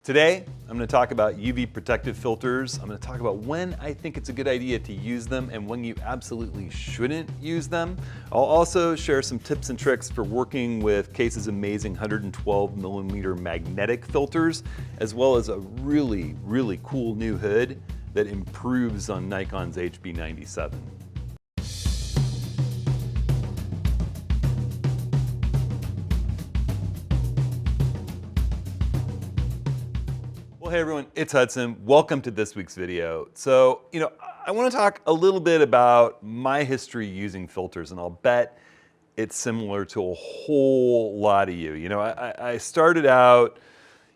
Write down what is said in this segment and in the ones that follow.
Today, I'm going to talk about UV protective filters. I'm going to talk about when I think it's a good idea to use them and when you absolutely shouldn't use them. I'll also share some tips and tricks for working with Kase's amazing 112mm magnetic filters, as well as a really cool new hood that improves on Nikon's HB97. Well, hey everyone, it's Hudson. Welcome to this week's video. So, I want to talk a little bit about my history using filters, and I'll bet it's similar to a whole lot of you. I started out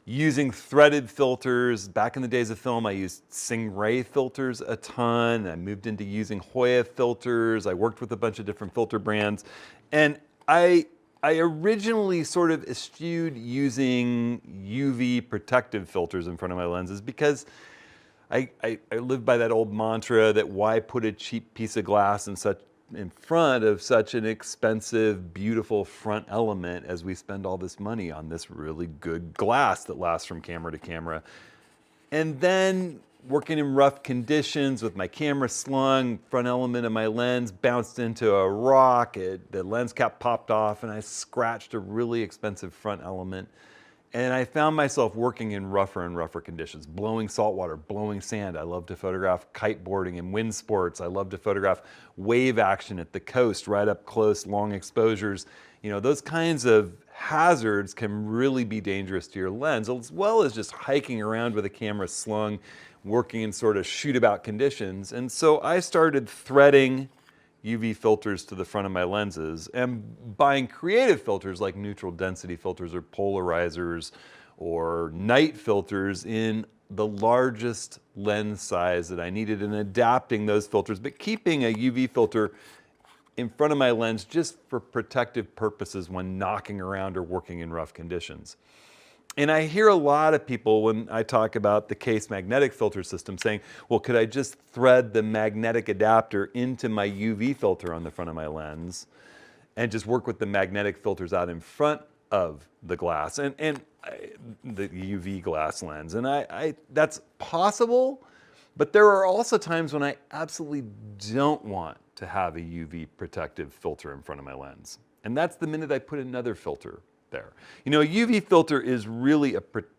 using threaded filters. Back in the days of film, I used Stingray filters a ton. I moved into using Hoya filters. I worked with a bunch of different filter brands, and I originally sort of eschewed using UV protective filters in front of my lenses because I live by that old mantra that why put a cheap piece of glass in front of such an expensive, beautiful front element as we spend all this money on this really good glass that lasts from camera to camera. And then working in rough conditions with my camera slung, front element of my lens bounced into a rock, the lens cap popped off, and I scratched a really expensive front element. And I found myself working in rougher and rougher conditions, blowing salt water, blowing sand. I love to photograph kiteboarding and wind sports. I love to photograph wave action at the coast, right up close, long exposures. Those kinds of hazards can really be dangerous to your lens, as well as just hiking around with a camera slung, working in sort of shoot-about conditions. And so I started threading UV filters to the front of my lenses and buying creative filters like neutral density filters or polarizers or night filters in the largest lens size that I needed and adapting those filters, but keeping a UV filter in front of my lens just for protective purposes when knocking around or working in rough conditions. And I hear a lot of people when I talk about the Kase magnetic filter system saying, well, could I just thread the magnetic adapter into my UV filter on the front of my lens and just work with the magnetic filters out in front of the glass and the UV glass lens? And that's possible, but there are also times when I absolutely don't want to have a UV protective filter in front of my lens. And that's the minute I put another filter there. A UV filter is really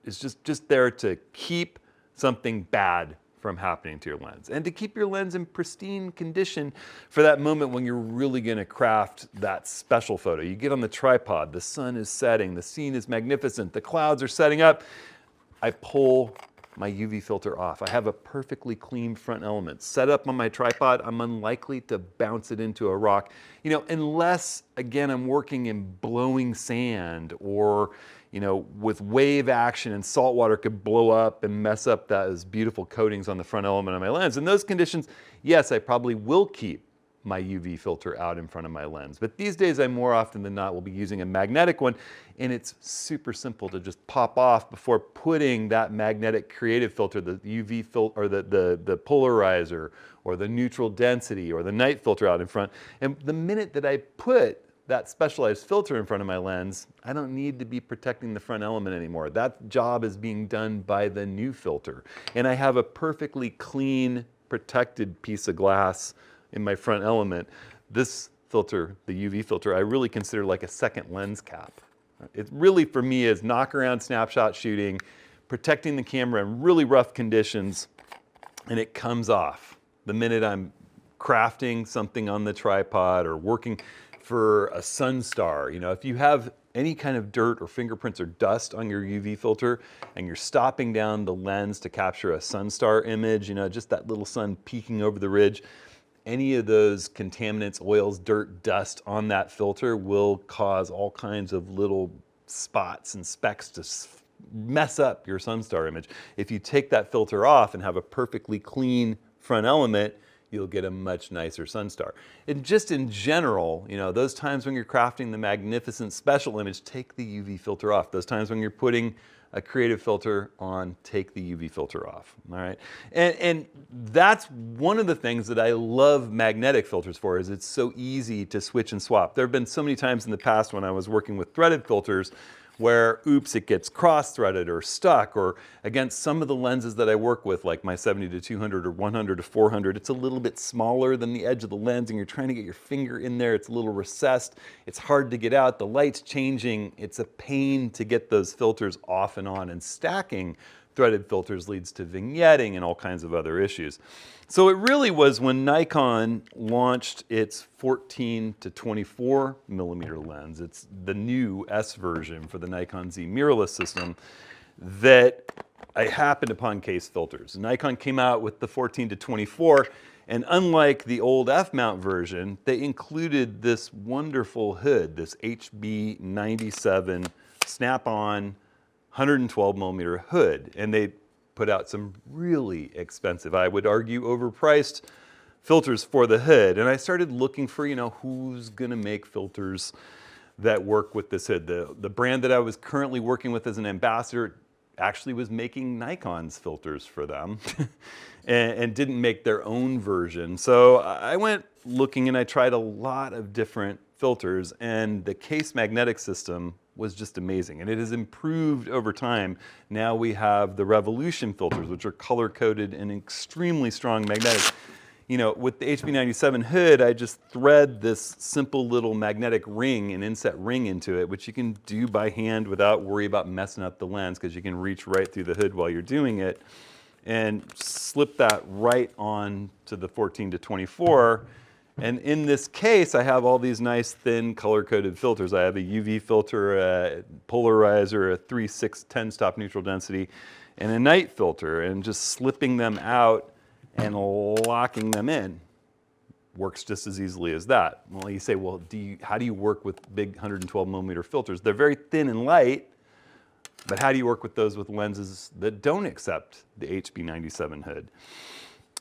just there to keep something bad from happening to your lens and to keep your lens in pristine condition for that moment when you're really going to craft that special photo. You get on the tripod, the sun is setting, the scene is magnificent, the clouds are setting up. I pull my UV filter off. I have a perfectly clean front element set up on my tripod. I'm unlikely to bounce it into a rock, unless, again, I'm working in blowing sand or, with wave action and salt water could blow up and mess up those beautiful coatings on the front element of my lens. In those conditions, yes, I probably will keep my UV filter out in front of my lens. But these days, I more often than not will be using a magnetic one, and it's super simple to just pop off before putting that magnetic creative filter, the UV filter, or the polarizer, or the neutral density, or the night filter out in front. And the minute that I put that specialized filter in front of my lens, I don't need to be protecting the front element anymore. That job is being done by the new filter. And I have a perfectly clean, protected piece of glass in my front element. This filter, the UV filter, I really consider like a second lens cap. It really, for me, is knock around snapshot shooting, protecting the camera in really rough conditions, and it comes off the minute I'm crafting something on the tripod or working for a sun star. If you have any kind of dirt or fingerprints or dust on your UV filter and you're stopping down the lens to capture a sun star image, just that little sun peeking over the ridge, any of those contaminants, oils, dirt, dust on that filter will cause all kinds of little spots and specks to mess up your sunstar image. If you take that filter off and have a perfectly clean front element, you'll get a much nicer sunstar. And just in general, those times when you're crafting the magnificent special image, take the UV filter off. Those times when you're putting a creative filter on, take the UV filter off, all right? And that's one of the things that I love magnetic filters for, is it's so easy to switch and swap. There have been so many times in the past when I was working with threaded filters where, oops, it gets cross-threaded or stuck, or against some of the lenses that I work with, like my 70-200 or 100-400, it's a little bit smaller than the edge of the lens and you're trying to get your finger in there, it's a little recessed, it's hard to get out, the light's changing, it's a pain to get those filters off and on, and stacking threaded filters leads to vignetting and all kinds of other issues. So it really was when Nikon launched its 14-24 millimeter lens, it's the new S version for the Nikon Z mirrorless system, that I happened upon Kase filters. Nikon came out with the 14-24, and unlike the old F-mount version, they included this wonderful hood, this HB97 snap-on 112 millimeter hood, and they put out some really expensive, I would argue overpriced filters for the hood. And I started looking for, who's gonna make filters that work with this hood. The brand that I was currently working with as an ambassador actually was making Nikon's filters for them and didn't make their own version. So I went looking and I tried a lot of different filters, and the Kase magnetic system was just amazing, and it has improved over time. Now we have the Revolution filters, which are color-coded and extremely strong magnetic. With the HB97 hood, I just thread this simple little magnetic ring, an inset ring into it, which you can do by hand without worry about messing up the lens, because you can reach right through the hood while you're doing it, and slip that right on to the 14-24. And in this case, I have all these nice thin color-coded filters. I have a UV filter, a polarizer, a 3/6 10-stop neutral density, and a night filter. And just slipping them out and locking them in works just as easily as that. Well, you say, well, how do you work with big 112 millimeter filters? They're very thin and light, but how do you work with those with lenses that don't accept the HB97 hood?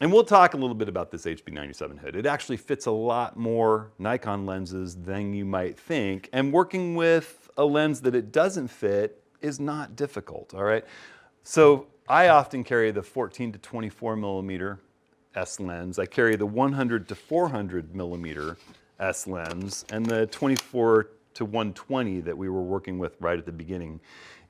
And we'll talk a little bit about this HB97 hood. It actually fits a lot more Nikon lenses than you might think, and working with a lens that it doesn't fit is not difficult, all right? So I often carry the 14-24 millimeter S lens. I carry the 100-400 millimeter S lens, and the 24-120 that we were working with right at the beginning.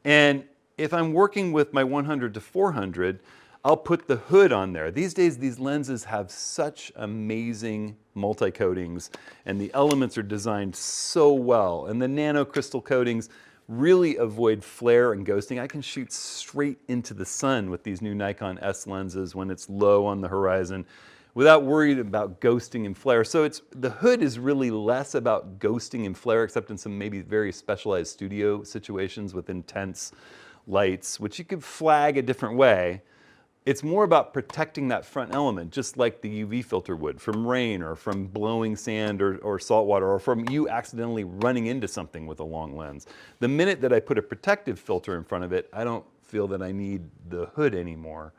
And if I'm working with my 100-400, I'll put the hood on there. These days, these lenses have such amazing multi-coatings, and the elements are designed so well, and the nanocrystal coatings really avoid flare and ghosting. I can shoot straight into the sun with these new Nikon S lenses when it's low on the horizon without worrying about ghosting and flare. So the hood is really less about ghosting and flare, except in some maybe very specialized studio situations with intense lights, which you could flag a different way. It's more about protecting that front element, just like the UV filter would, from rain or from blowing sand or salt water, or from you accidentally running into something with a long lens. The minute that I put a protective filter in front of it, I don't feel that I need the hood anymore.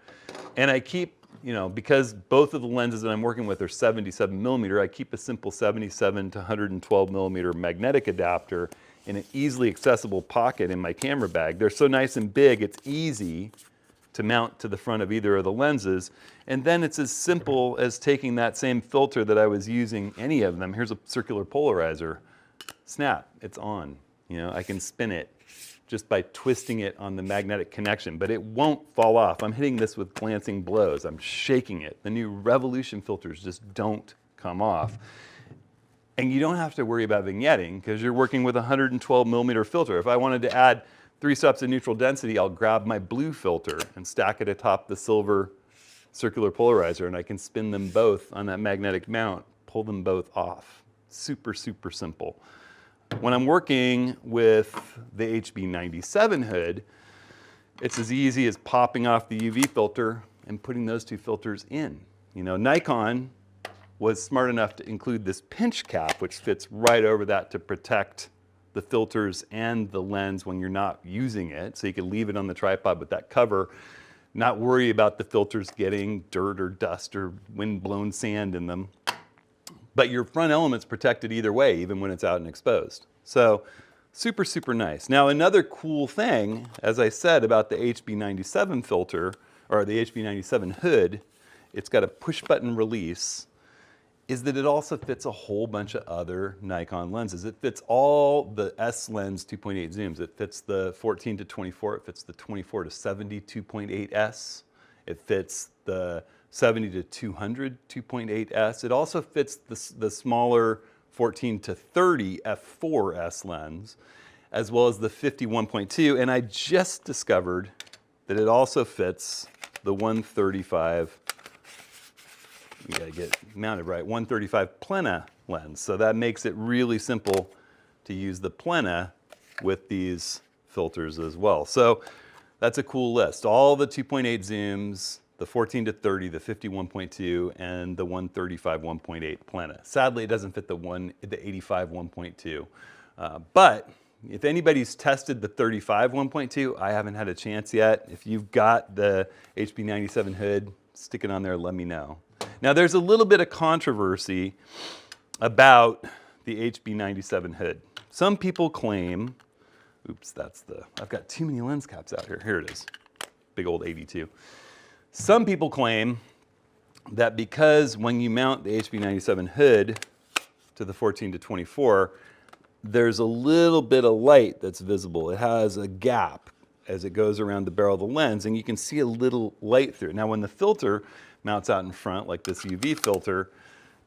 And I keep, because both of the lenses that I'm working with are 77 millimeter, I keep a simple 77-112 millimeter magnetic adapter in an easily accessible pocket in my camera bag. They're so nice and big, it's easy to mount to the front of either of the lenses. And then it's as simple as taking that same filter that I was using, any of them. Here's a circular polarizer. Snap, it's on. I can spin it just by twisting it on the magnetic connection, but it won't fall off. I'm hitting this with glancing blows. I'm shaking it. The new Revolution filters just don't come off. And you don't have to worry about vignetting because you're working with a 112 millimeter filter. If I wanted to add 3 steps of neutral density, I'll grab my blue filter and stack it atop the silver circular polarizer, and I can spin them both on that magnetic mount, pull them both off. Super, super simple. When I'm working with the HB97 hood, it's as easy as popping off the UV filter and putting those 2 filters in. Nikon was smart enough to include this pinch cap, which fits right over that to protect the filters and the lens when you're not using it. So you can leave it on the tripod with that cover, not worry about the filters getting dirt or dust or wind-blown sand in them. But your front element's protected either way, even when it's out and exposed. So super, super nice. Now another cool thing, as I said about the HB97 filter, or the HB97 hood, it's got a push button release. is that it also fits a whole bunch of other Nikon lenses. It fits all the S lens 2.8 zooms. It fits the 14 to 24. It fits the 24 to 70 2.8S. It fits the 70 to 200 2.8S. It also fits the smaller 14 to 30 f4S lens, as well as the 51.2. And I just discovered that it also fits the 135, we gotta get mounted right, 135 plena lens. So that makes it really simple to use the plena with these filters as well. So that's a cool list. All the 2.8 zooms, the 14 to 30, the 51.2, and the 135 1.8 plena. Sadly, it doesn't fit the 85 1.2. But if anybody's tested the 35 1.2, I haven't had a chance yet. If you've got the HB97 hood, stick it on there, let me know. Now there's a little bit of controversy about the HB97 hood. Some people claim, oops, I've got too many lens caps out here. Here it is, big old 82. Some people claim that because when you mount the HB97 hood to the 14 to 24, there's a little bit of light that's visible. It has a gap as it goes around the barrel of the lens, and you can see a little light through it. Now when the filter mounts out in front, like this UV filter,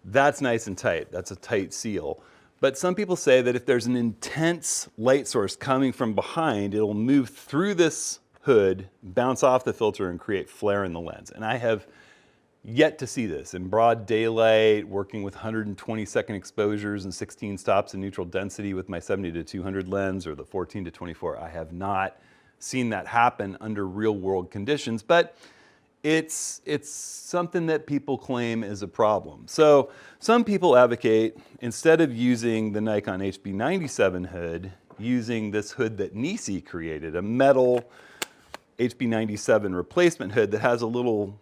that's nice and tight. That's a tight seal. But some people say that if there's an intense light source coming from behind, it'll move through this hood, bounce off the filter, and create flare in the lens. And I have yet to see this in broad daylight, working with 120-second exposures and 16 stops in neutral density with my 70 to 200 lens or the 14 to 24. I have not seen that happen under real-world conditions, but it's something that people claim is a problem. So some people advocate, instead of using the Nikon HB97 hood, using this hood that Kase created, a metal HB97 replacement hood that has a little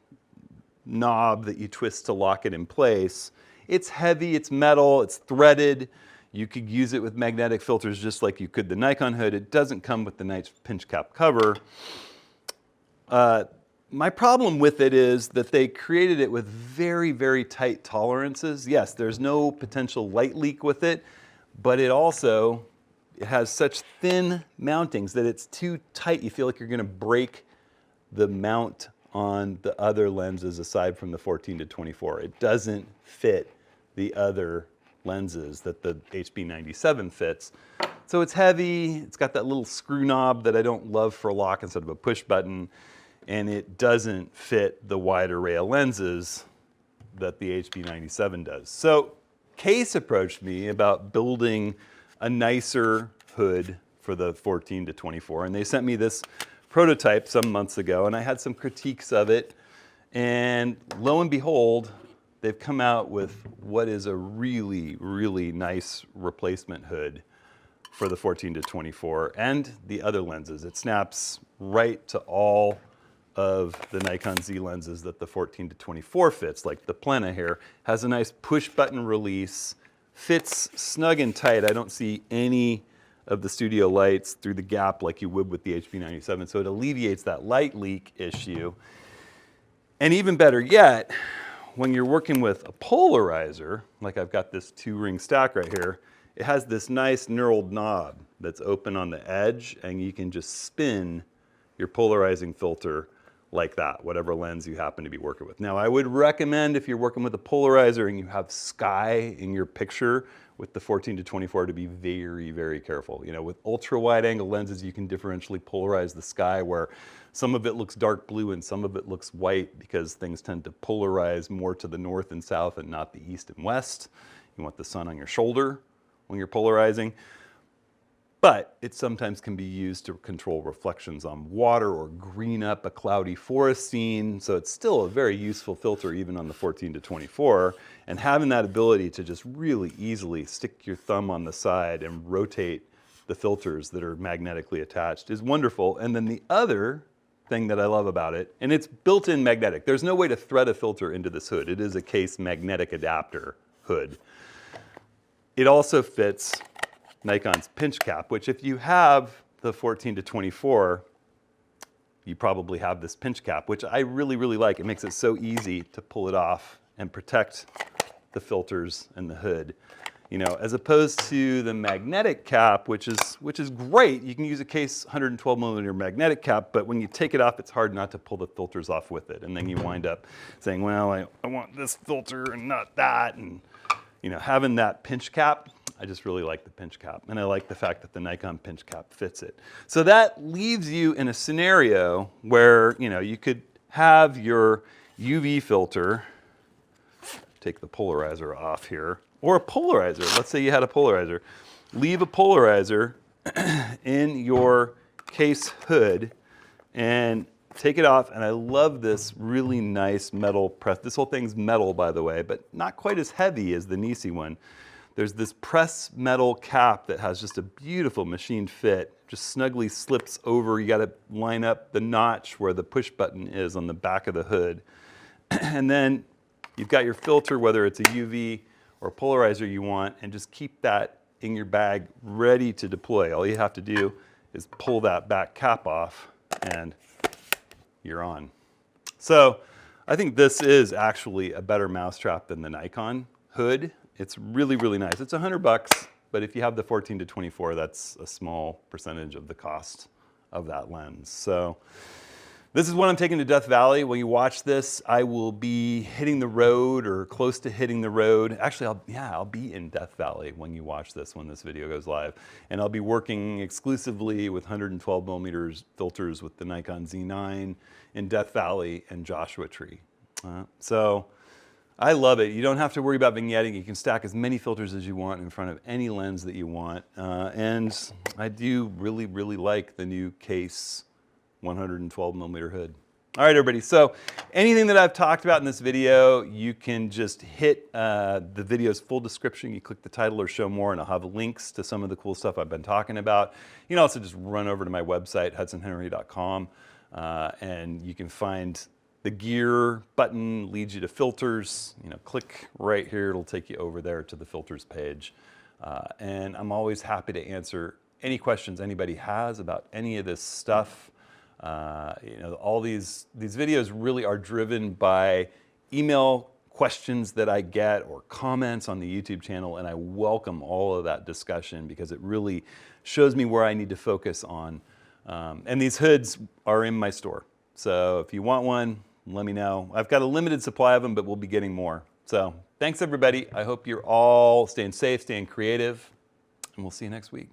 knob that you twist to lock it in place. It's heavy, it's metal, it's threaded. You could use it with magnetic filters just like you could the Nikon hood. It doesn't come with the nice pinch cap cover. My problem with it is that they created it with very, very tight tolerances. Yes, there's no potential light leak with it, but it has such thin mountings that it's too tight. You feel like you're gonna break the mount on the other lenses aside from the 14 to 24. It doesn't fit the other lenses that the HB97 fits. So it's heavy, it's got that little screw knob that I don't love for a lock instead of a push button, and it doesn't fit the wide array of lenses that the HB97 does. So Kase approached me about building a nicer hood for the 14 to 24, and they sent me this prototype some months ago, and I had some critiques of it, and lo and behold, they've come out with what is a really, really nice replacement hood for the 14 to 24 and the other lenses. It snaps right to all of the Nikon Z lenses that the 14 to 24 fits, like the plena here, has a nice push button release, fits snug and tight. I don't see any of the studio lights through the gap like you would with the HB97, so it alleviates that light leak issue. And even better yet, when you're working with a polarizer, like I've got this 2-ring stack right here, it has this nice knurled knob that's open on the edge, and you can just spin your polarizing filter like that, whatever lens you happen to be working with. Now, I would recommend if you're working with a polarizer and you have sky in your picture with the 14 to 24 to be very, very careful. You know, with ultra wide angle lenses, you can differentially polarize the sky where some of it looks dark blue and some of it looks white because things tend to polarize more to the north and south and not the east and west. You want the sun on your shoulder when you're polarizing. But it sometimes can be used to control reflections on water or green up a cloudy forest scene. So it's still a very useful filter even on the 14 to 24. And having that ability to just really easily stick your thumb on the side and rotate the filters that are magnetically attached is wonderful. And then the other thing that I love about it, and it's built-in magnetic. There's no way to thread a filter into this hood. It is a Kase magnetic adapter hood. It also fits Nikon's pinch cap, which if you have the 14 to 24, you probably have this pinch cap, which I really, really like. It makes it so easy to pull it off and protect the filters and the hood. You know, as opposed to the magnetic cap, which is great. You can use a Kase 112 millimeter magnetic cap, but when you take it off, it's hard not to pull the filters off with it. And then you wind up saying, well, I want this filter and not that. And, you know, having that pinch cap, I just really like the pinch cap. And I like the fact that the Nikon pinch cap fits it. So that leaves you in a scenario where, you know, you could have your UV filter, take the polarizer off here, or a polarizer. Let's say you had a polarizer. Leave a polarizer in your Kase hood and take it off. And I love this really nice metal press. This whole thing's metal, by the way, but not quite as heavy as the Nisi one. There's this press metal cap that has just a beautiful machine fit. Just snugly slips over. You got to line up the notch where the push button is on the back of the hood. And then you've got your filter, whether it's a UV or polarizer you want, and just keep that in your bag ready to deploy. All you have to do is pull that back cap off and you're on. So I think this is actually a better mousetrap than the Nikon hood. It's really, really nice. It's $100, but if you have the 14 to 24, that's a small percentage of the cost of that lens. So this is what I'm taking to Death Valley. When you watch this, I will be hitting the road or close to hitting the road. Actually, I'll be in Death Valley when you watch this, when this video goes live. And I'll be working exclusively with 112 millimeters filters with the Nikon Z9 in Death Valley and Joshua Tree. So I love it. You don't have to worry about vignetting. You can stack as many filters as you want in front of any lens that you want. And I do really, really like the new Kase 112 millimeter hood. All right, everybody. So anything that I've talked about in this video, you can just hit the video's full description. You click the title or show more, and I'll have links to some of the cool stuff I've been talking about. You can also just run over to my website, hudsonhenry.com, and you can find the gear button, leads you to filters. You know, click right here. It'll take you over there to the filters page. And I'm always happy to answer any questions anybody has about any of this stuff. You know, all these videos really are driven by email questions that I get or comments on the YouTube channel, and I welcome all of that discussion because it really shows me where I need to focus on. And these hoods are in my store. So if you want one, let me know. I've got a limited supply of them, but we'll be getting more. So thanks, everybody. I hope you're all staying safe, staying creative, and we'll see you next week.